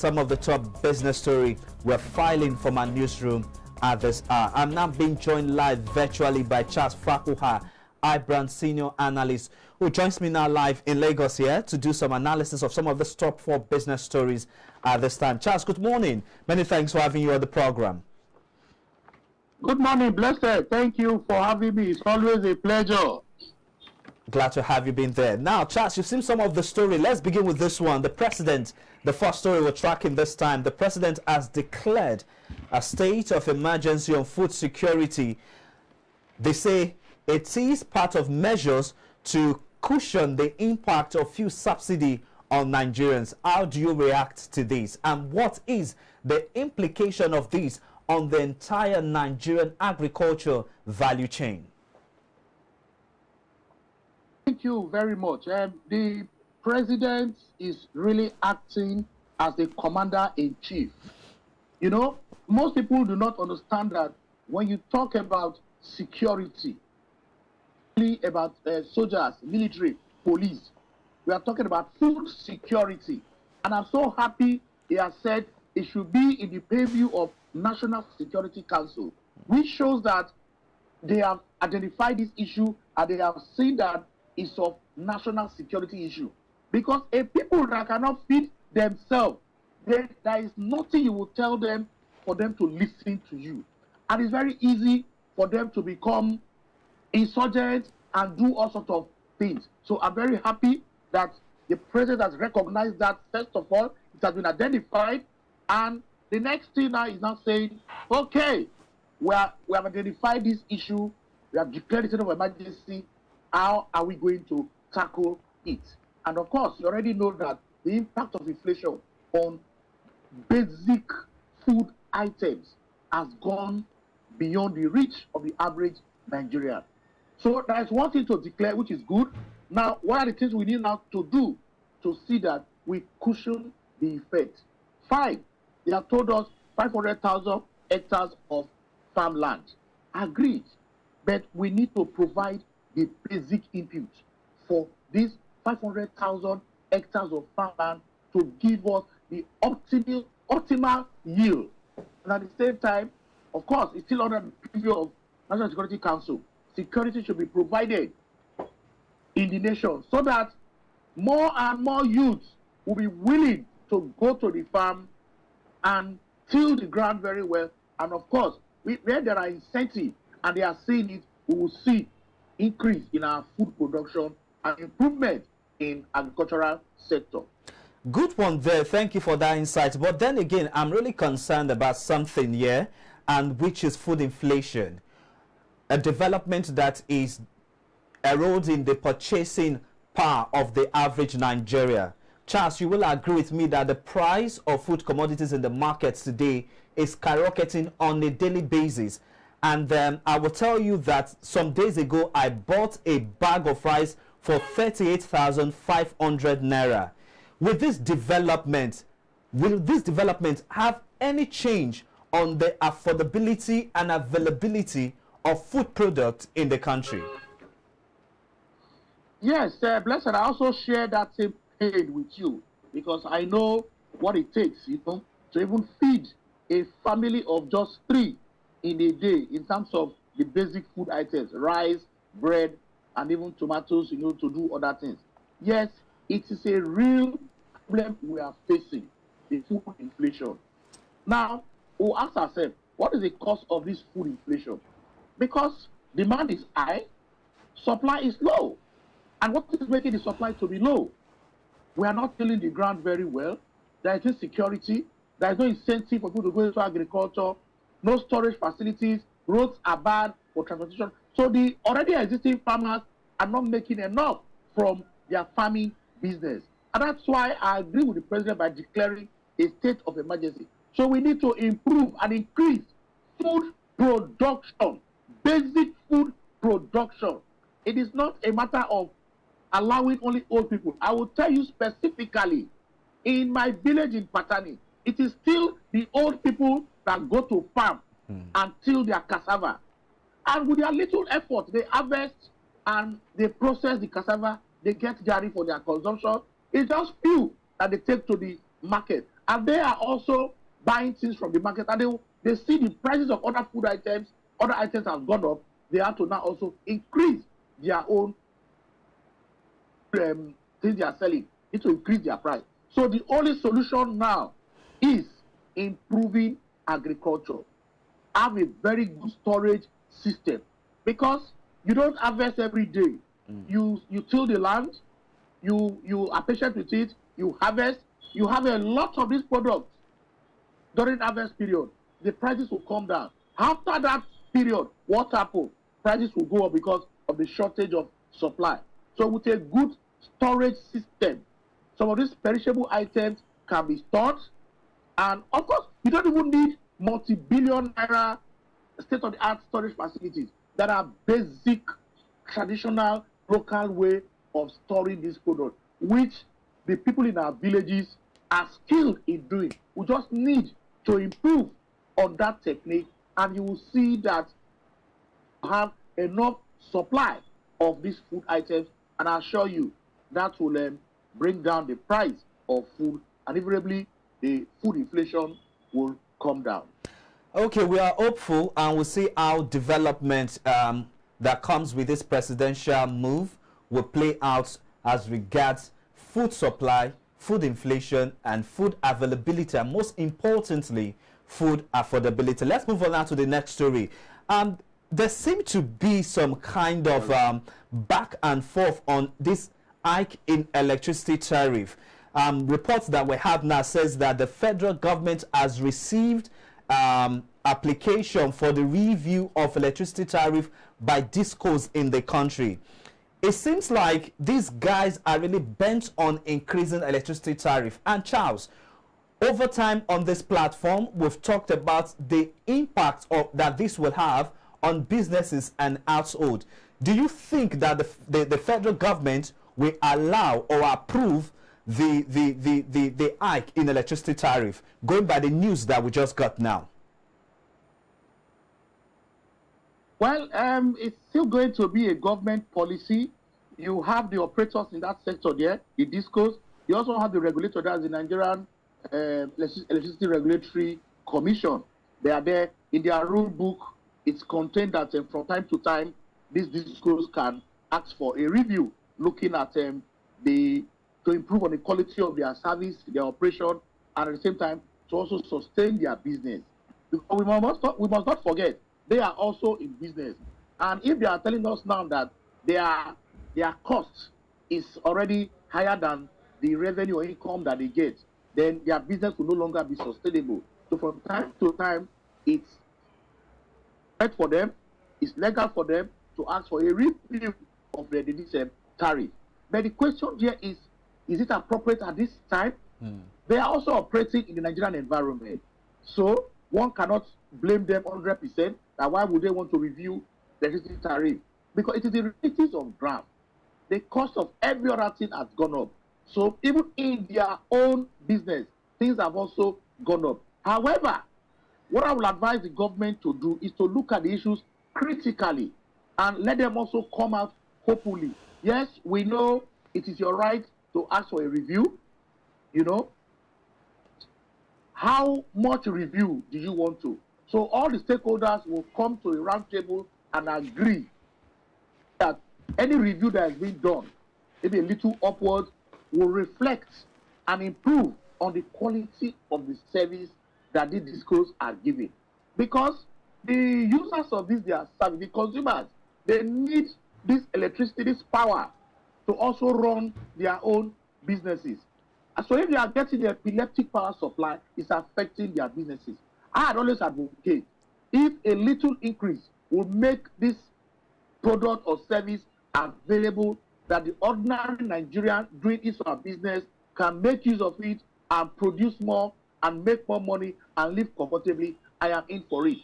Some of the top business story we're filing from our newsroom at this hour. I'm now being joined live virtually by Charles Fakuha, iBrand senior analyst, who joins me now live in Lagos here to do some analysis of some of the top 4 business stories at this time. Charles, good morning. Many thanks for having you on the program. Good morning, Blessed. Thank you for having me. It's always a pleasure. Glad to have you been there. Now, Charles, you've seen some of the story. Let's begin with this one. The president, the first story we're tracking this time, the president has declared a state of emergency on food security. They say it is part of measures to cushion the impact of fuel subsidy on Nigerians. How do you react to this? And what is the implication of this on the entire Nigerian agriculture value chain? Thank you very much. The president is really acting as the commander-in-chief. You know, most people do not understand that when you talk about security, about soldiers, military, police, we are talking about food security. And I'm so happy he has said it should be in the purview of National Security Council, which shows that they have identified this issue and they have seen that it's of national security issue. Because a people that cannot feed themselves, there is nothing you will tell them for them to listen to you. And it's very easy for them to become insurgents and do all sorts of things. So I'm very happy that the president has recognized that, first of all, it has been identified. And the next thing now is now saying, okay, we have identified this issue, we have declared a state of emergency, how are we going to tackle it? And of course, you already know that the impact of inflation on basic food items has gone beyond the reach of the average Nigerian. So there is one thing to declare, which is good. Now, what are the things we need now to do to see that we cushion the effect? 5, they have told us 500,000 hectares of farmland. Agreed. But we need to provide the basic input for these 500,000 hectares of farmland to give us the optimal yield. And at the same time, of course, it's still under the purview of National Security Council. Security should be provided in the nation so that more and more youths will be willing to go to the farm and till the ground very well. And of course, where there are incentives and they are seeing it, we will see increase in our food production and improvement in agricultural sector. Good one there. Thank you for that insight. But then again, I'm really concerned about something here, and which is food inflation, a development that is eroding the purchasing power of the average Nigeria. Charles, you will agree with me that the price of food commodities in the markets today is skyrocketing on a daily basis. And I will tell you that some days ago, I bought a bag of rice for 38,500 naira. With this development, will this development have any change on the affordability and availability of food products in the country? Yes, Blessed, I also share that same pain with you because I know what it takes, you know, to even feed a family of just 3 in a day in terms of the basic food items, rice, bread, and even tomatoes, you know, to do other things. Yes, it is a real problem we are facing, the food inflation. Now, we'll ask ourselves, what is the cause of this food inflation? Because demand is high, supply is low. And what is making the supply to be low? We are not tilling the ground very well. There is insecurity. There is no incentive for people to go into agriculture. No storage facilities, roads are bad for transportation. So the already existing farmers are not making enough from their farming business. And that's why I agree with the president by declaring a state of emergency. So we need to improve and increase food production, basic food production. It is not a matter of allowing only old people. I will tell you specifically, in my village in Patani, it is still the old people that go to farm and till their cassava. And with their little effort, they harvest and they process the cassava, they get jari for their consumption. It's just few that they take to the market. And they are also buying things from the market, and they see the prices of other food items, other items have gone up. They have to now also increase their own things they are selling. Need to increase their price. So the only solution now is improving agriculture. Have a very good storage system, because you don't harvest every day. You till the land, you are patient with it, you harvest, you have a lot of these products during harvest period. The prices will come down. After that period, what happens? Prices will go up because of the shortage of supply. So with a good storage system, some of these perishable items can be stored. And of course, you don't even need multi-billion naira state-of-the-art storage facilities. That are basic, traditional, local way of storing this product, which the people in our villages are skilled in doing. We just need to improve on that technique, and you will see that you have enough supply of these food items, and I assure you that will bring down the price of food, and invariably the food inflation will come down. Okay, we are hopeful, and we'll see how development that comes with this presidential move will play out as regards food supply, food inflation, and food availability, and most importantly, food affordability. Let's move on now to the next story. There seemed to be some kind of back and forth on this hike in electricity tariff. Reports that we have now says that the federal government has received application for the review of electricity tariff by discos in the country. It seems like these guys are really bent on increasing electricity tariff. And Charles, over time on this platform, we've talked about the impact that this will have on businesses and households. Do you think that the federal government will allow or approve the hike in electricity tariff, going by the news that we just got now? Well, it's still going to be a government policy. You have the operators in that sector there, the discos. You also have the regulator, that's the Nigerian Electricity Regulatory Commission. They are there. In their rule book, it's contained that from time to time, these discos can ask for a review, looking at to improve on the quality of their service, their operation, and at the same time, to also sustain their business. Because we must not forget, they are also in business. And if they are telling us now that their cost is already higher than the revenue or income that they get, then their business will no longer be sustainable. So from time to time, it's right for them, it's legal for them to ask for a review of the tariff. But the question here is it appropriate at this time? They are also operating in the Nigerian environment. So one cannot blame them 100% that why would they want to review the electricity tariff? Because it is the realities of ground. The cost of every other thing has gone up. So even in their own business, things have also gone up. However, what I will advise the government to do is to look at the issues critically and let them also come out hopefully. Yes, we know it is your right to ask for a review. You know, how much review do you want to? So all the stakeholders will come to a round table and agree that any review that has been done, maybe a little upward, will reflect and improve on the quality of the service that these discos are giving. Because the users of their service, the consumers, they need this electricity, this power, to also run their own businesses. And so if they are getting the epileptic power supply, it's affecting their businesses. I had always advocated, if a little increase will make this product or service available, that the ordinary Nigerian doing his or her business can make use of it and produce more and make more money and live comfortably, I am in for it.